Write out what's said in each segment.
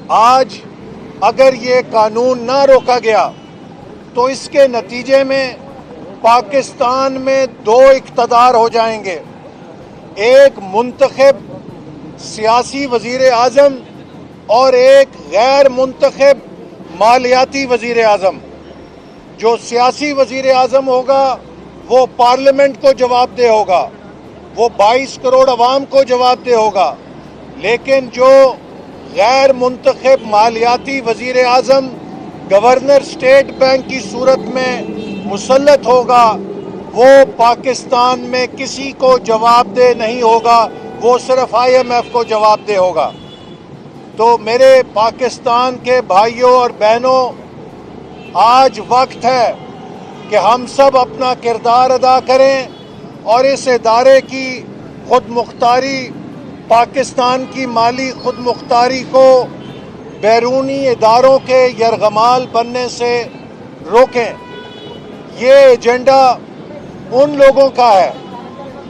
آج اگر یہ قانون نہ روکا گیا تو اس کے نتیجے میں پاکستان میں دو اقتدار ہو جائیں گے، ایک منتخب سیاسی وزیر اعظم اور ایک غیر منتخب مالیاتی وزیر اعظم۔ جو سیاسی وزیر اعظم ہوگا وہ پارلیمنٹ کو جواب دہ ہوگا، وہ 22 کروڑ عوام کو جواب دہ ہوگا، لیکن جو غیر منتخب مالیاتی وزیر اعظم گورنر اسٹیٹ بینک کی صورت میں مسلط ہوگا وہ پاکستان میں کسی کو جواب دہ نہیں ہوگا، وہ صرف IMF کو جواب دہ ہوگا۔ تو میرے پاکستان کے بھائیوں اور بہنوں، آج وقت ہے کہ ہم سب اپنا کردار ادا کریں اور اس ادارے کی خود مختاری، پاکستان کی مالی خود مختاری کو بیرونی اداروں کے یرغمال بننے سے روکیں۔ یہ ایجنڈا ان لوگوں کا ہے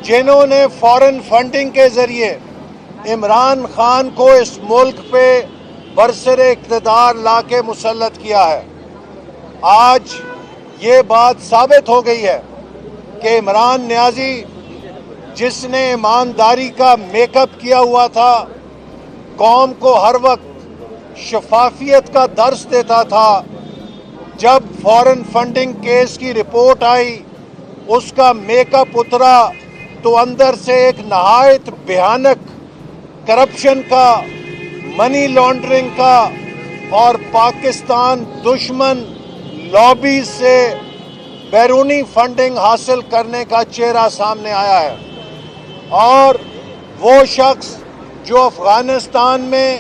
جنہوں نے فارن فنڈنگ کے ذریعے عمران خان کو اس ملک پہ برسر اقتدار لا کے مسلط کیا ہے۔ آج یہ بات ثابت ہو گئی ہے کہ عمران نیازی، جس نے ایمانداری کا میک اپ کیا ہوا تھا، قوم کو ہر وقت شفافیت کا درس دیتا تھا، جب فارن فنڈنگ کیس کی رپورٹ آئی، اس کا میک اپ اترا تو اندر سے ایک نہایت بھیانک کرپشن کا، منی لانڈرنگ کا اور پاکستان دشمن لابی سے بیرونی فنڈنگ حاصل کرنے کا چہرہ سامنے آیا ہے۔ اور وہ شخص جو افغانستان میں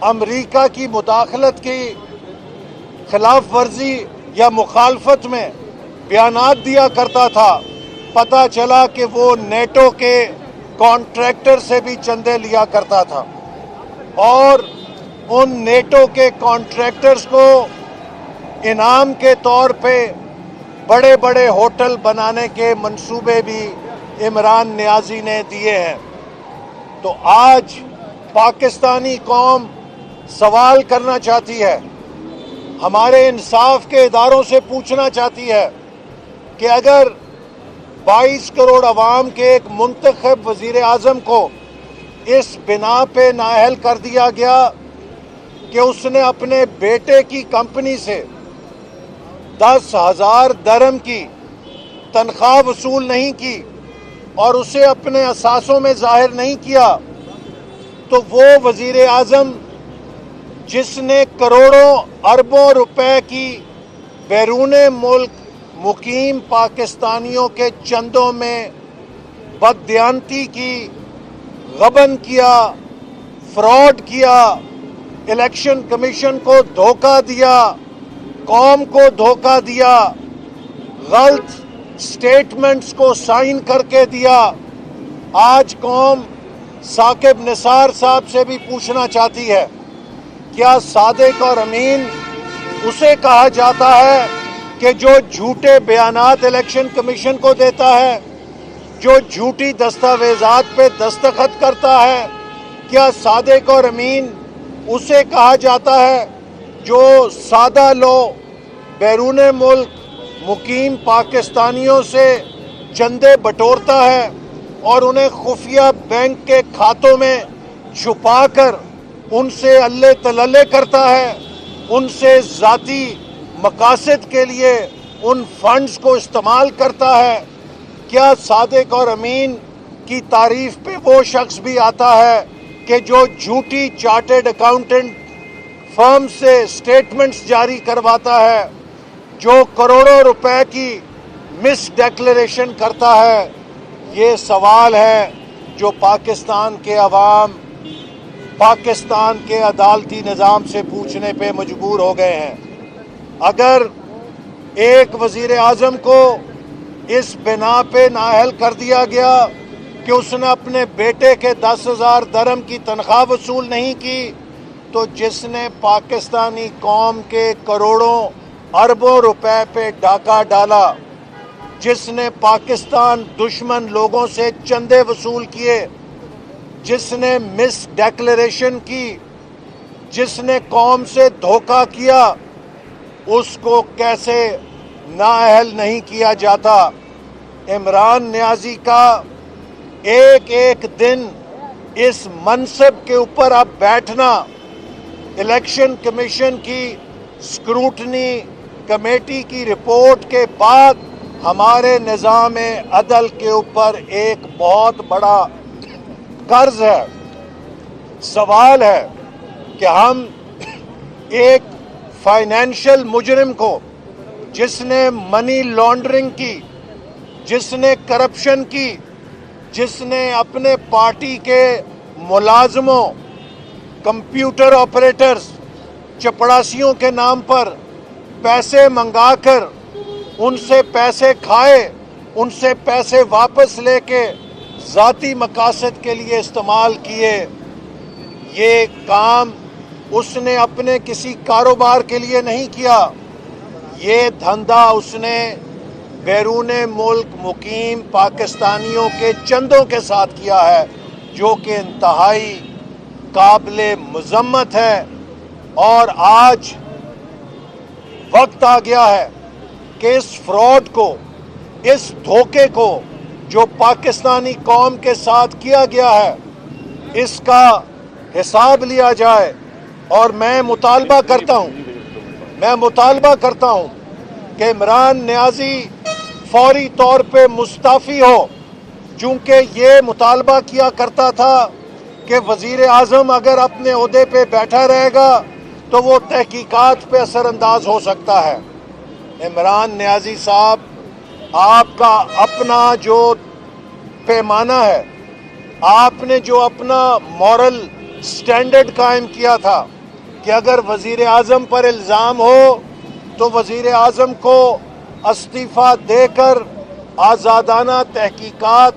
امریکہ کی مداخلت کی خلاف ورزی یا مخالفت میں بیانات دیا کرتا تھا، پتہ چلا کہ وہ نیٹو کے کانٹریکٹر سے بھی چندے لیا کرتا تھا اور ان نیٹو کے کانٹریکٹرز کو انعام کے طور پہ بڑے بڑے ہوٹل بنانے کے منصوبے بھی عمران نیازی نے دیے ہیں۔ تو آج پاکستانی قوم سوال کرنا چاہتی ہے، ہمارے انصاف کے اداروں سے پوچھنا چاہتی ہے کہ اگر 22 کروڑ عوام کے ایک منتخب وزیر اعظم کو اس بنا پہ نااہل کر دیا گیا کہ اس نے اپنے بیٹے کی کمپنی سے 10,000 درہم کی تنخواہ وصول نہیں کی اور اسے اپنے اثاثوں میں ظاہر نہیں کیا، تو وہ وزیر اعظم جس نے کروڑوں اربوں روپے کی بیرون ملک مقیم پاکستانیوں کے چندوں میں بددیانتی کی، غبن کیا، فراڈ کیا، الیکشن کمیشن کو دھوکہ دیا، قوم کو دھوکہ دیا، غلط سٹیٹمنٹس کو سائن کر کے دیا، آج قوم ثاقب نثار صاحب سے بھی پوچھنا چاہتی ہے، کیا صادق اور امین اسے کہا جاتا ہے کہ جو جھوٹے بیانات الیکشن کمیشن کو دیتا ہے، جو جھوٹی دستاویزات پہ دستخط کرتا ہے؟ کیا صادق اور امین اسے کہا جاتا ہے جو سادہ بیرون ملک مقیم پاکستانیوں سے چندے بٹورتا ہے اور انہیں خفیہ بینک کے کھاتوں میں چھپا کر ان سے اللہ تللے کرتا ہے، ان سے ذاتی مقاصد کے لیے ان فنڈز کو استعمال کرتا ہے؟ کیا صادق اور امین کی تعریف پہ وہ شخص بھی آتا ہے کہ جو جھوٹی چارٹرڈ اکاؤنٹنٹ فرم سے سٹیٹمنٹس جاری کرواتا ہے، جو کروڑوں روپے کی مس ڈیکلریشن کرتا ہے؟ یہ سوال ہے جو پاکستان کے عوام پاکستان کے عدالتی نظام سے پوچھنے پہ مجبور ہو گئے ہیں۔ اگر ایک وزیر اعظم کو اس بنا پہ نااہل کر دیا گیا کہ اس نے اپنے بیٹے کے 10,000 درہم کی تنخواہ وصول نہیں کی، تو جس نے پاکستانی قوم کے کروڑوں اربوں روپے پہ ڈاکہ ڈالا، جس نے پاکستان دشمن لوگوں سے چندے وصول کیے، جس نے مس ڈیکلریشن کی، جس نے قوم سے دھوکہ کیا اس کو کیسے نااہل نہیں کیا جاتا۔ عمران نیازی کا ایک ایک دن اس منصب کے اوپر اب بیٹھنا الیکشن کمیشن کی اسکروٹنی کمیٹی کی رپورٹ کے بعد ہمارے نظام عدل کے اوپر ایک بہت بڑا قرض ہے۔ سوال ہے کہ ہم ایک فائنینشل مجرم کو، جس نے منی لانڈرنگ کی، جس نے کرپشن کی، جس نے اپنے پارٹی کے ملازموں، کمپیوٹر آپریٹرز، چپڑاسیوں کے نام پر پیسے منگا کر ان سے پیسے کھائے، ان سے پیسے واپس لے کے ذاتی مقاصد کے لیے استعمال کیے، یہ کام اس نے اپنے کسی کاروبار کے لیے نہیں کیا، یہ دھندا اس نے بیرون ملک مقیم پاکستانیوں کے چندوں کے ساتھ کیا ہے، جو کہ انتہائی قابل مذمت ہے۔ اور آج وقت آ گیا ہے کہ اس فراڈ کو، اس دھوکے کو جو پاکستانی قوم کے ساتھ کیا گیا ہے، اس کا حساب لیا جائے۔ اور میں مطالبہ کرتا ہوں کہ عمران نیازی فوری طور پہ مستعفی ہو، چونکہ یہ مطالبہ کیا کرتا تھا کہ وزیر اعظم اگر اپنے عہدے پہ بیٹھا رہے گا تو وہ تحقیقات پہ اثر انداز ہو سکتا ہے۔ عمران نیازی صاحب، آپ کا اپنا جو پیمانہ ہے، آپ نے جو اپنا مورل سٹینڈرڈ قائم کیا تھا کہ اگر وزیر اعظم پر الزام ہو تو وزیر اعظم کو استعفیٰ دے کر آزادانہ تحقیقات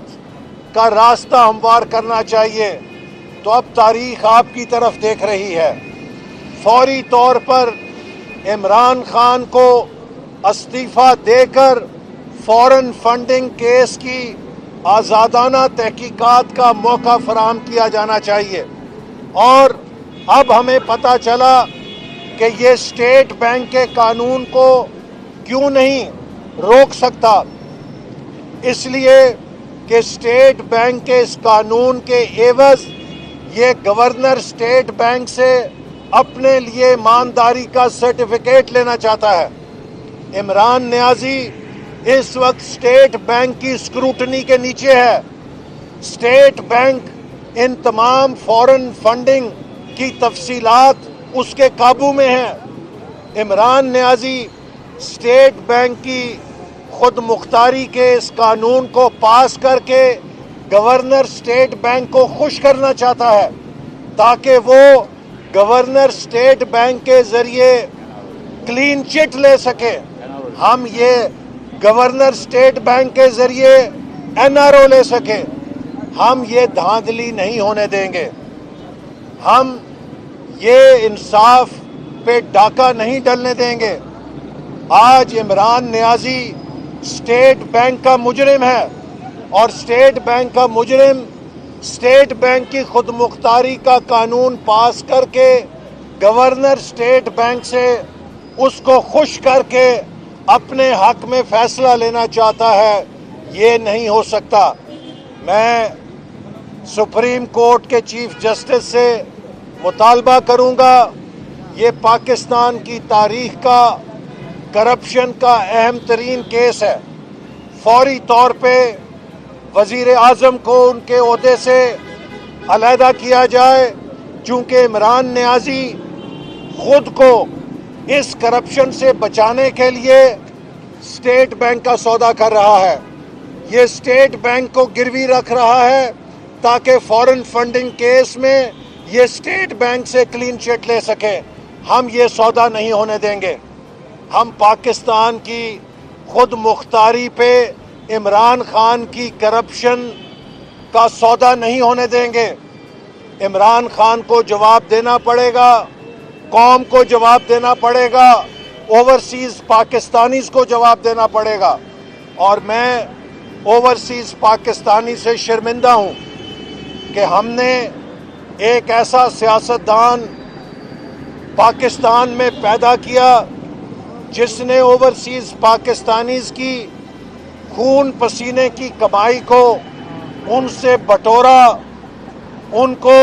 کا راستہ ہموار کرنا چاہیے، تو اب تاریخ آپ کی طرف دیکھ رہی ہے۔ فوری طور پر عمران خان کو استعفیٰ دے کر فورن فنڈنگ کیس کی آزادانہ تحقیقات کا موقع فراہم کیا جانا چاہیے۔ اور اب ہمیں پتہ چلا کہ یہ اسٹیٹ بینک کے قانون کو کیوں نہیں روک سکتا، اس لیے کہ اسٹیٹ بینک کے اس قانون کے عوض یہ گورنر اسٹیٹ بینک سے اپنے لیے ایمانداری کا سرٹیفکیٹ لینا چاہتا ہے۔ عمران نیازی اس وقت اسٹیٹ بینک کی اسکروٹنی کے نیچے ہے۔ اسٹیٹ بینک ان تمام فورن فنڈنگ کی تفصیلات اس کے قابو میں ہیں۔ عمران نیازی اسٹیٹ بینک کی خود مختاری کے اس قانون کو پاس کر کے گورنر اسٹیٹ بینک کو خوش کرنا چاہتا ہے، تاکہ وہ گورنر اسٹیٹ بینک کے ذریعے کلین چٹ لے سکے۔ ہم یہ گورنر اسٹیٹ بینک کے ذریعے NRO لے سکے۔ ہم یہ دھاندلی نہیں ہونے دیں گے، ہم یہ انصاف پہ ڈاکہ نہیں ڈلنے دیں گے۔ آج عمران نیازی اسٹیٹ بینک کا مجرم ہے، اور اسٹیٹ بینک کا مجرم اسٹیٹ بینک کی خود مختاری کا قانون پاس کر کے گورنر اسٹیٹ بینک سے اس کو خوش کر کے اپنے حق میں فیصلہ لینا چاہتا ہے۔ یہ نہیں ہو سکتا۔ میں سپریم کورٹ کے چیف جسٹس سے مطالبہ کروں گا، یہ پاکستان کی تاریخ کا کرپشن کا اہم ترین کیس ہے۔ فوری طور پہ وزیر اعظم کو ان کے عہدے سے علیحدہ کیا جائے، چونکہ عمران نیازی خود کو اس کرپشن سے بچانے کے لیے اسٹیٹ بینک کا سودا کر رہا ہے۔ یہ اسٹیٹ بینک کو گروی رکھ رہا ہے تاکہ فورن فنڈنگ کیس میں یہ اسٹیٹ بینک سے کلین چٹ لے سکے۔ ہم یہ سودا نہیں ہونے دیں گے۔ ہم پاکستان کی خود مختاری پہ عمران خان کی کرپشن کا سودا نہیں ہونے دیں گے۔ عمران خان کو جواب دینا پڑے گا، قوم کو جواب دینا پڑے گا، اوورسیز پاکستانیز کو جواب دینا پڑے گا۔ اور میں اوورسیز پاکستانی سے شرمندہ ہوں کہ ہم نے ایک ایسا سیاستدان پاکستان میں پیدا کیا، جس نے اوورسیز پاکستانیز کی خون پسینے کی کمائی کو ان سے بٹورا، ان کو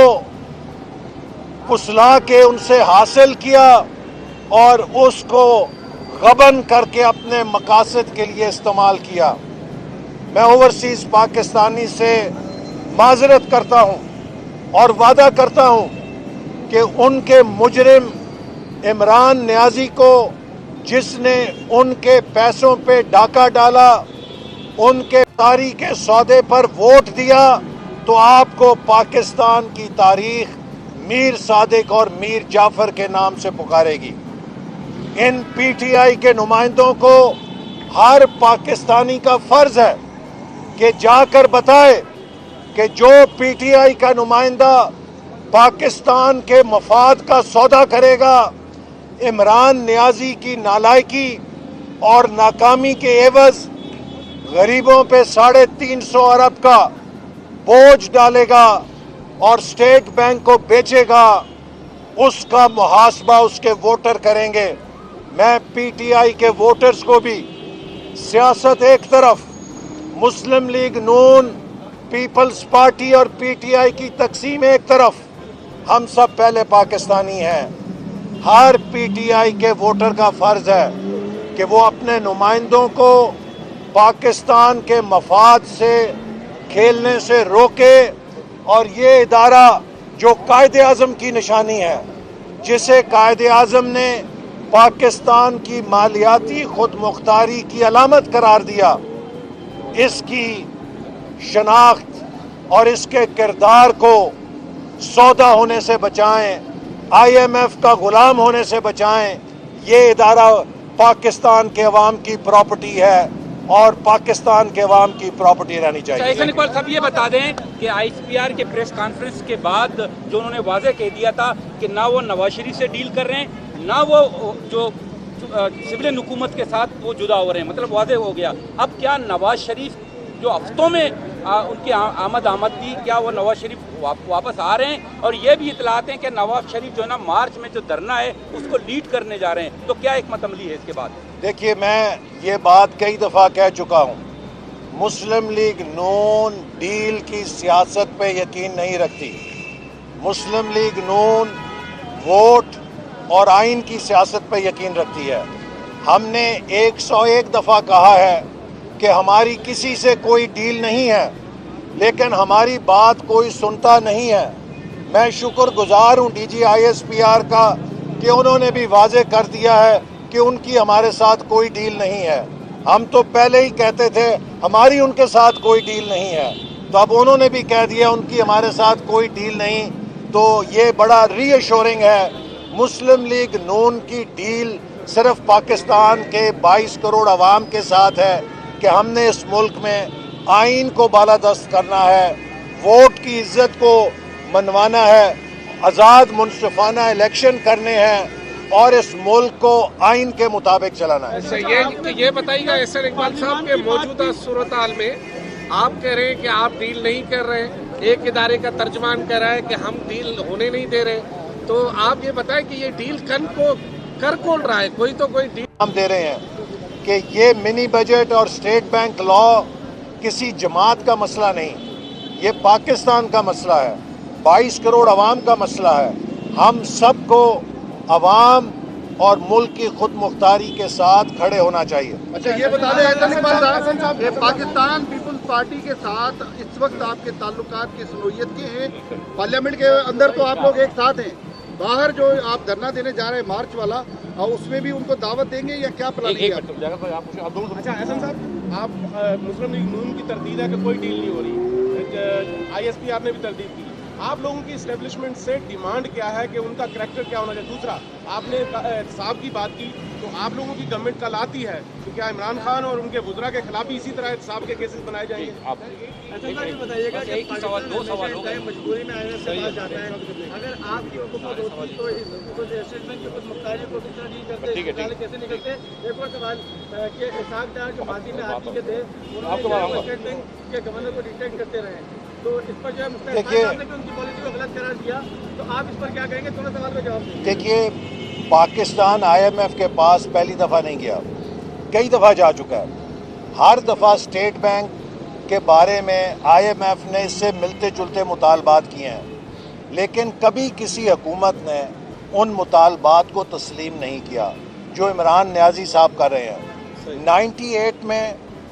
پسلا کے ان سے حاصل کیا اور اس کو غبن کر کے اپنے مقاصد کے لیے استعمال کیا۔ میں اوورسیز پاکستانی سے معذرت کرتا ہوں اور وعدہ کرتا ہوں کہ ان کے مجرم عمران نیازی کو، جس نے ان کے پیسوں پہ ڈاکہ ڈالا، ان کے تاریخ کے سودے پر ووٹ دیا، تو آپ کو پاکستان کی تاریخ میر صادق اور میر جعفر کے نام سے پکارے گی۔ ان پی ٹی آئی کے نمائندوں کو ہر پاکستانی کا فرض ہے کہ جا کر بتائے کہ جو پی ٹی آئی کا نمائندہ پاکستان کے مفاد کا سودا کرے گا، عمران نیازی کی نالائکی اور ناکامی کے عوض غریبوں پہ 350 ارب کا بوجھ ڈالے گا اور اسٹیٹ بینک کو بیچے گا، اس کا محاسبہ اس کے ووٹر کریں گے۔ میں پی ٹی آئی کے ووٹرز کو بھی، سیاست ایک طرف، مسلم لیگ نون، پیپلز پارٹی اور پی ٹی آئی کی تقسیم ایک طرف، ہم سب پہلے پاکستانی ہیں۔ ہر پی ٹی آئی کے ووٹر کا فرض ہے کہ وہ اپنے نمائندوں کو پاکستان کے مفاد سے کھیلنے سے روکے، اور یہ ادارہ جو قائد اعظم کی نشانی ہے، جسے قائد اعظم نے پاکستان کی مالیاتی خود مختاری کی علامت قرار دیا، اس کی شناخت اور اس کے کردار کو سودا ہونے سے بچائیں، آئی ایم ایف کا غلام ہونے سے بچائیں۔ یہ ادارہ پاکستان کے عوام کی پراپرٹی ہے اور پاکستان کے عوام کی پراپرٹی رہنی چاہیے۔ احسان اقبال صاحب یہ بتا دیں کہ آئی ایس پی آر کے پریس کانفرنس کے بعد جو انہوں نے واضح کہہ دیا تھا کہ نہ وہ نواز شریف سے ڈیل کر رہے ہیں، نہ وہ جو سویلین حکومت کے ساتھ وہ جدا ہو رہے ہیں، مطلب واضح ہو گیا۔ اب کیا نواز شریف جو ہفتوں میں ان کی آمد تھی، کیا وہ نواز شریف واپس آ رہے ہیں؟ اور یہ بھی اطلاعات ہیں کہ نواز شریف جو ہے نا مارچ میں جو دھرنا ہے اس کو لیڈ کرنے جا رہے ہیں، تو کیا حکمت عملی ہے اس کے بعد؟ دیکھیے، میں یہ بات کئی دفعہ کہہ چکا ہوں، مسلم لیگ نون ڈیل کی سیاست پہ یقین نہیں رکھتی۔ مسلم لیگ نون ووٹ اور آئین کی سیاست پہ یقین رکھتی ہے۔ ہم نے 101 دفعہ کہا ہے کہ ہماری کسی سے کوئی ڈیل نہیں ہے، لیکن ہماری بات کوئی سنتا نہیں ہے۔ میں شکر گزار ہوں D G I S P R کا کہ انہوں نے بھی واضح کر دیا ہے کہ ان کی ہمارے ساتھ کوئی ڈیل نہیں ہے۔ ہم تو پہلے ہی کہتے تھے ہماری ان کے ساتھ کوئی ڈیل نہیں ہے، تو اب انہوں نے بھی کہہ دیا ان کی ہمارے ساتھ کوئی ڈیل نہیں، تو یہ بڑا ری ایشورنگ ہے۔ مسلم لیگ نون کی ڈیل صرف پاکستان کے 22 کروڑ عوام کے ساتھ ہے کہ ہم نے اس ملک میں آئین کو بالادست کرنا ہے، ووٹ کی عزت کو منوانا ہے، آزاد منصفانہ الیکشن کرنے ہیں اور اس ملک کو آئین کے مطابق چلانا ہے۔ یہ بتائیے گا احسان اقبال صاحب کے موجودہ صورتحال میں آپ کہہ رہے ہیں کہ آپ ڈیل نہیں کر رہے، ایک ادارے کا ترجمان کہہ رہا ہے کہ ہم ڈیل ہونے نہیں دے رہے، تو آپ یہ بتائیں کہ یہ ڈیل کر کون رہا ہے؟ کوئی تو کوئی ڈیل ہم دے رہے ہیں کہ یہ منی بجٹ اور اسٹیٹ بینک لا کسی جماعت کا مسئلہ نہیں، یہ پاکستان کا مسئلہ ہے، 22 کروڑ عوام کا مسئلہ ہے۔ ہم سب کو عوام اور ملک کی خود مختاری کے ساتھ کھڑے ہونا چاہیے۔ اچھا یہ بتا دیں احسان اقبال صاحب کہ پاکستان پیپلز پارٹی کے ساتھ اس وقت آپ کے تعلقات کی صنوعیت کے ہیں؟ پارلیمنٹ کے اندر تو آپ لوگ ایک ساتھ ہیں، باہر جو آپ دھرنا دینے جا رہے ہیں مارچ والا، اس میں بھی ان کو دعوت دیں گے یا کیا پلان ہے؟ اچھا احسان صاحب، آپ مسلم لیگ نون کی تردید ہے کہ کوئی ڈیل نہیں ہو رہی، آئی ایس پی آر نے بھی تردید کی، آپ لوگوں کی اسٹیبلشمنٹ سے ڈیمانڈ کیا ہے کہ ان کا کریکٹر کیا ہونا چاہیے؟ دوسرا، آپ نے احتساب کی بات کی، تو آپ لوگوں کی گورنمنٹ کل آتی ہے تو کیا عمران خان اور ان کے وزراء کے خلاف بھی اسی طرح احتساب کے کیسز بنائے جائیں گے؟ بتائیے گا کہ دو سوال ہو گئے، مجبوری میں آئے جاتا ہے، اگر آپ کی حکومت ہوتی تو اس اسٹیٹمنٹ کی خود مختاری کو کس طرح ڈیل کرتے، کیسے نکلتے؟ ایک اور سوال کہ اسحاق ڈار جو ماضی میں آپ کے تھے، انہوں نے اسٹیٹ بینک کے گورنر کو ڈیٹیکٹ کرتے رہے، تو اس پر جو ہے ان کی پالیسی کو غلط قرار دیا، تو آپ اس پر کیا کہیں گے؟ تھوڑا سوال کا جواب دیں۔ دیکھیے، پاکستان IMF کے پاس پہلی دفعہ نہیں گیا، کئی دفعہ جا چکا ہے. ہر دفعہ اسٹیٹ بینک کے بارے میں IMF نے اس سے ملتے جلتے مطالبات کیے ہیں، لیکن کبھی کسی حکومت نے ان مطالبات کو تسلیم نہیں کیا جو عمران نیازی صاحب کر رہے ہیں. 98 میں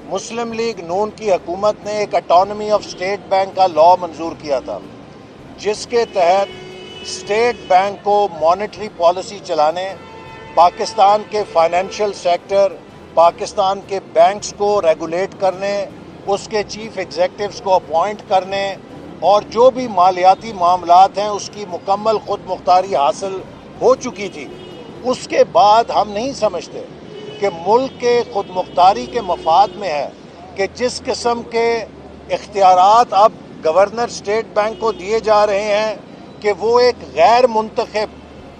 مسلم لیگ نون کی حکومت نے ایک اٹانومی آف اسٹیٹ بینک کا لاء منظور کیا تھا، جس کے تحت اسٹیٹ بینک کو مانیٹری پالیسی چلانے، پاکستان کے فائنینشیل سیکٹر، پاکستان کے بینکس کو ریگولیٹ کرنے، اس کے چیف ایگزیکٹوز کو اپوائنٹ کرنے، اور جو بھی مالیاتی معاملات ہیں اس کی مکمل خود مختاری حاصل ہو چکی تھی. اس کے بعد ہم نہیں سمجھتے کہ ملک کے خود مختاری کے مفاد میں ہے کہ جس قسم کے اختیارات اب گورنر اسٹیٹ بینک کو دیے جا رہے ہیں کہ وہ ایک غیر منتخب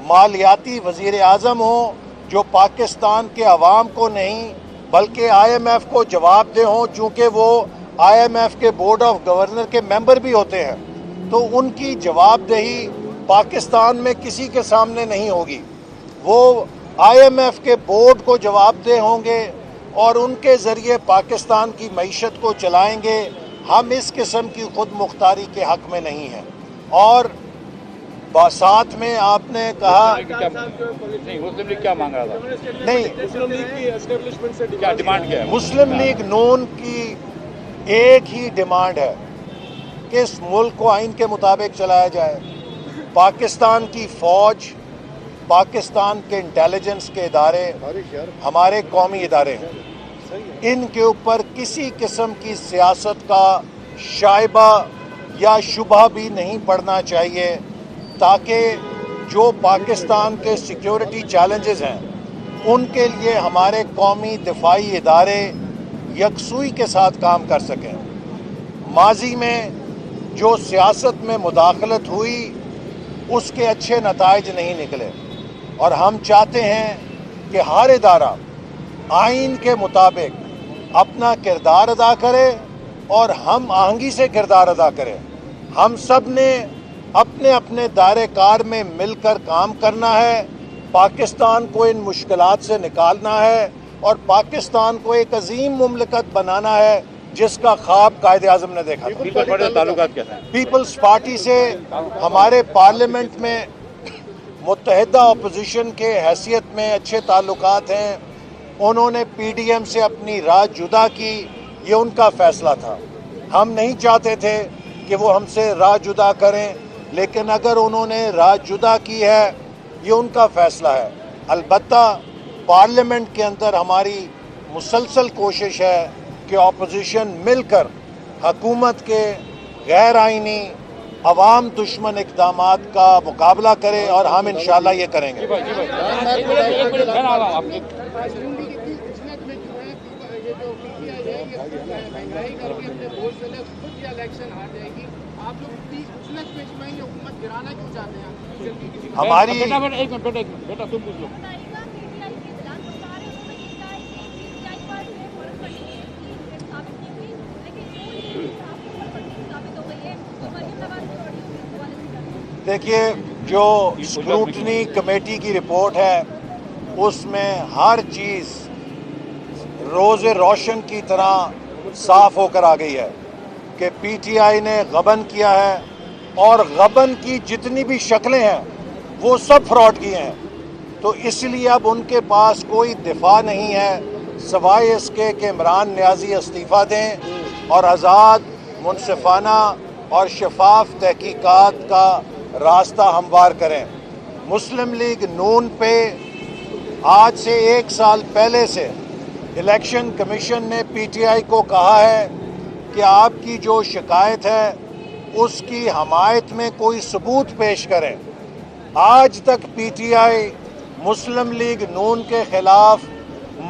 مالیاتی وزیر اعظم ہوں جو پاکستان کے عوام کو نہیں بلکہ IMF کو جواب دہ ہوں، چونکہ وہ IMF کے بورڈ آف گورنر کے ممبر بھی ہوتے ہیں، تو ان کی جواب دہی پاکستان میں کسی کے سامنے نہیں ہوگی. وہ IMF کے بورڈ کو جواب دہ ہوں گے اور ان کے ذریعے پاکستان کی معیشت کو چلائیں گے. ہم اس قسم کی خود مختاری کے حق میں نہیں ہیں. اور ساتھ میں آپ نے کہا نہیں مسلم لیگ کیا مانگ رہا تھا؟ نہیں، مسلم لیگ کی اسٹیبلشمنٹ سے کیا ڈیمانڈ کیا ہے؟ مسلم لیگ نون کی ایک ہی ڈیمانڈ ہے کہ اس ملک کو آئین کے مطابق چلایا جائے. پاکستان کی فوج، پاکستان کے انٹیلیجنس کے ادارے ہمارے قومی ادارے ہیں، ان کے اوپر کسی قسم کی سیاست کا شائبہ یا شبہ بھی نہیں پڑنا چاہیے، تاکہ جو پاکستان کے سیکیورٹی چیلنجز ہیں ان کے لیے ہمارے قومی دفاعی ادارے یکسوئی کے ساتھ کام کر سکیں. ماضی میں جو سیاست میں مداخلت ہوئی اس کے اچھے نتائج نہیں نکلے، اور ہم چاہتے ہیں کہ ہر ادارہ آئین کے مطابق اپنا کردار ادا کرے اور ہم آہنگی سے کردار ادا کریں. ہم سب نے اپنے اپنے دائرے کار میں مل کر کام کرنا ہے، پاکستان کو ان مشکلات سے نکالنا ہے اور پاکستان کو ایک عظیم مملکت بنانا ہے جس کا خواب قائد اعظم نے دیکھا تھا. پیپلز پارٹی سے تعلقات کیسے ہیں؟ پیپلز پارٹی سے ہمارے پارلیمنٹ میں متحدہ اپوزیشن کے حیثیت میں اچھے تعلقات ہیں. انہوں نے PDM سے اپنی راہ جدا کی، یہ ان کا فیصلہ تھا. ہم نہیں چاہتے تھے کہ وہ ہم سے راہ جدا کریں، لیکن اگر انہوں نے راہ جدا کی ہے یہ ان کا فیصلہ ہے. البتہ پارلیمنٹ کے اندر ہماری مسلسل کوشش ہے کہ اپوزیشن مل کر حکومت کے غیر آئینی عوام دشمن اقدامات کا مقابلہ کرے، اور ہم انشاءاللہ یہ کریں گے. ہماری دیکھیے، جو اسکروٹنی کمیٹی کی رپورٹ ہے اس میں ہر چیز روز روشن کی طرح صاف ہو کر آ گئی ہے کہ PTI نے غبن کیا ہے، اور غبن کی جتنی بھی شکلیں ہیں وہ سب فراڈ کیے ہیں. تو اس لیے اب ان کے پاس کوئی دفاع نہیں ہے سوائے اس کے کہ عمران نیازی استعفیٰ دیں اور آزاد، منصفانہ اور شفاف تحقیقات کا راستہ ہموار کریں. مسلم لیگ نون پہ آج سے 1 سال پہلے سے الیکشن کمیشن نے PTI کو کہا ہے کہ آپ کی جو شکایت ہے اس کی حمایت میں کوئی ثبوت پیش کریں. آج تک PTI مسلم لیگ نون کے خلاف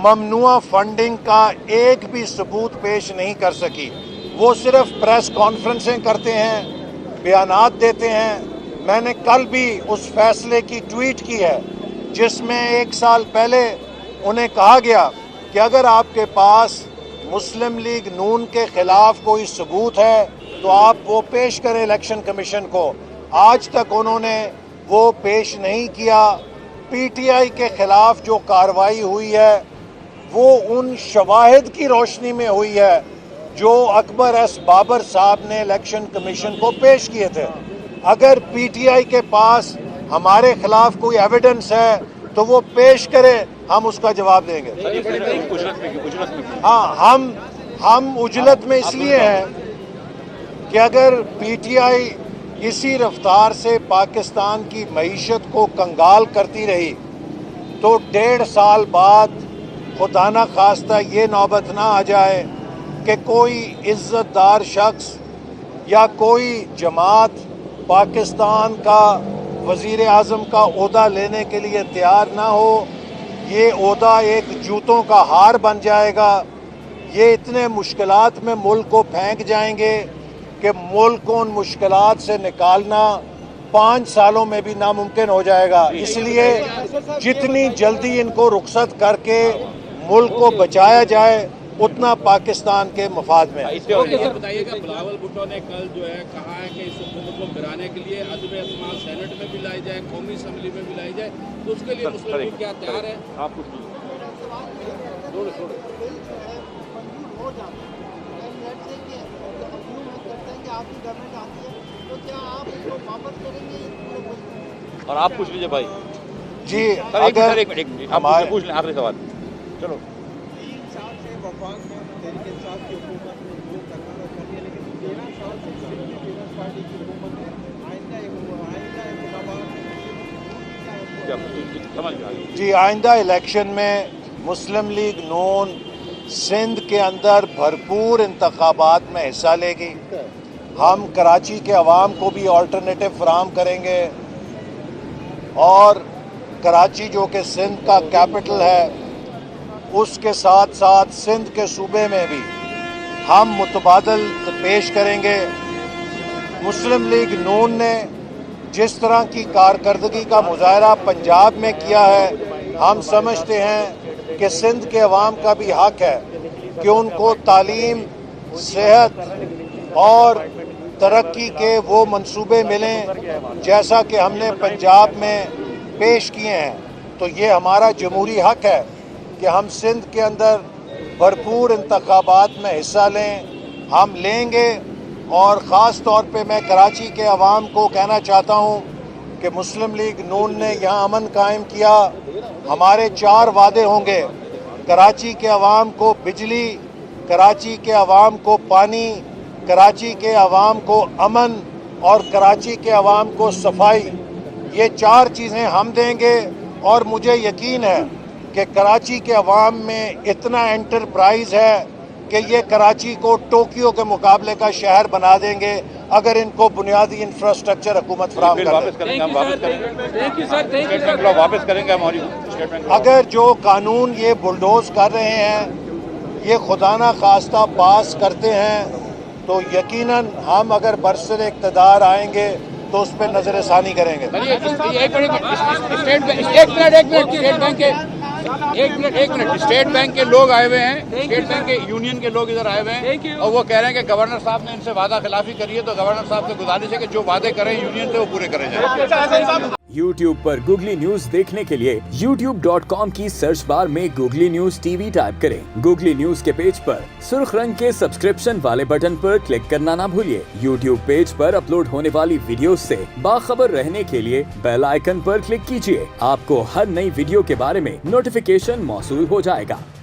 ممنوع فنڈنگ کا ایک بھی ثبوت پیش نہیں کر سکی. وہ صرف پریس کانفرنسیں کرتے ہیں، بیانات دیتے ہیں. میں نے کل بھی اس فیصلے کی ٹویٹ کی ہے جس میں 1 سال پہلے انہیں کہا گیا کہ اگر آپ کے پاس مسلم لیگ نون کے خلاف کوئی ثبوت ہے تو آپ وہ پیش کریں الیکشن کمیشن کو. آج تک انہوں نے وہ پیش نہیں کیا. پی ٹی آئی کے خلاف جو کارروائی ہوئی ہے وہ ان شواہد کی روشنی میں ہوئی ہے جو اکبر ایس بابر صاحب نے الیکشن کمیشن کو پیش کیے تھے. اگر پی ٹی آئی کے پاس ہمارے خلاف کوئی ایویڈنس ہے تو وہ پیش کرے, ہم اس کا جواب دیں گے. ہاں, ہم اجلت میں اس لیے ہیں کہ اگر پی ٹی آئی اسی رفتار سے پاکستان کی معیشت کو کنگال کرتی رہی تو 1.5 سال بعد خدا نہ خواستہ یہ نوبت نہ آ جائے کہ کوئی عزت دار شخص یا کوئی جماعت پاکستان کا وزیر اعظم کا عہدہ لینے کے لیے تیار نہ ہو. یہ عہدہ ایک جوتوں کا ہار بن جائے گا. یہ اتنے مشکلات میں ملک کو پھینک جائیں گے کہ ملک کو ان مشکلات سے نکالنا 5 سالوں میں بھی ناممکن ہو جائے گا. اس لیے جتنی جلدی ان کو رخصت کر کے ملک کو بچایا جائے اتنا پاکستان کے مفاد میں. بتائیے گا, بلاول بھٹو نے کل جو ہے کہا ہے کہ اس حکومت کو گرانے کے لیے عدم اعتماد سینٹ میں بھی لائی جائے, قومی اسمبلی میں بھی لائی جائے, تو اس کے لیے مسلم لیگ کیا تیار ہے؟ آپ کچھ اور آپ پوچھ لیجیے بھائی. جی اگر پوچھ لیں آخری سوال. چلو جی, آئندہ الیکشن میں مسلم لیگ نون سندھ کے اندر بھرپور انتخابات میں حصہ لے گی. ہم کراچی کے عوام کو بھی آلٹرنیٹو فراہم کریں گے اور کراچی جو کہ سندھ کا کیپٹل ہے اس کے ساتھ ساتھ سندھ کے صوبے میں بھی ہم متبادل پیش کریں گے. مسلم لیگ نون نے جس طرح کی کارکردگی کا مظاہرہ پنجاب میں کیا ہے, ہم سمجھتے ہیں کہ سندھ کے عوام کا بھی حق ہے کہ ان کو تعلیم, صحت اور ترقی کے وہ منصوبے ملیں جیسا کہ ہم نے پنجاب میں پیش کیے ہیں. تو یہ ہمارا جمہوری حق ہے کہ ہم سندھ کے اندر بھرپور انتخابات میں حصہ لیں. ہم لیں گے, اور خاص طور پہ میں کراچی کے عوام کو کہنا چاہتا ہوں کہ مسلم لیگ نون نے یہاں امن قائم کیا. ہمارے 4 وعدے ہوں گے. کراچی کے عوام کو بجلی, کراچی کے عوام کو پانی, کراچی کے عوام کو امن اور کراچی کے عوام کو صفائی. یہ 4 چیزیں ہم دیں گے, اور مجھے یقین ہے کہ کراچی کے عوام میں اتنا انٹرپرائز ہے کہ یہ کراچی کو ٹوکیو کے مقابلے کا شہر بنا دیں گے اگر ان کو بنیادی انفراسٹرکچر حکومت فراہم کریں گے. اگر جو قانون یہ بلڈوز کر رہے ہیں یہ خدا نہ خواستہ پاس کرتے ہیں تو یقیناً ہم اگر برسر اقتدار آئیں گے تو اس پہ نظر ثانی کریں گے. ایک منٹ اسٹیٹ بینک کے لوگ آئے ہوئے ہیں, اسٹیٹ بینک کے یونین کے لوگ ادھر آئے ہوئے ہیں اور وہ کہہ رہے ہیں کہ گورنر صاحب نے ان سے وعدہ خلافی کری ہے, تو گورنر صاحب سے گزارش ہے کہ جو وعدے کریں یونین سے وہ پورے کرے جائیں. YouTube پر گوگلی نیوز دیکھنے کے لیے youtube.com کی سرچ بار میں googly news T V type کریں. گوگلی نیوز کے پیج پر سرخ رنگ کے سبسکرپشن والے بٹن پر کلک کرنا نہ بھولیے. YouTube پیج پر اپلوڈ ہونے والی ویڈیوز سے باخبر رہنے کے لیے بیل آئیکن پر کلک کیجیے. آپ کو ہر نئی ویڈیو کے بارے میں نوٹیفیکیشن موصول ہو جائے گا.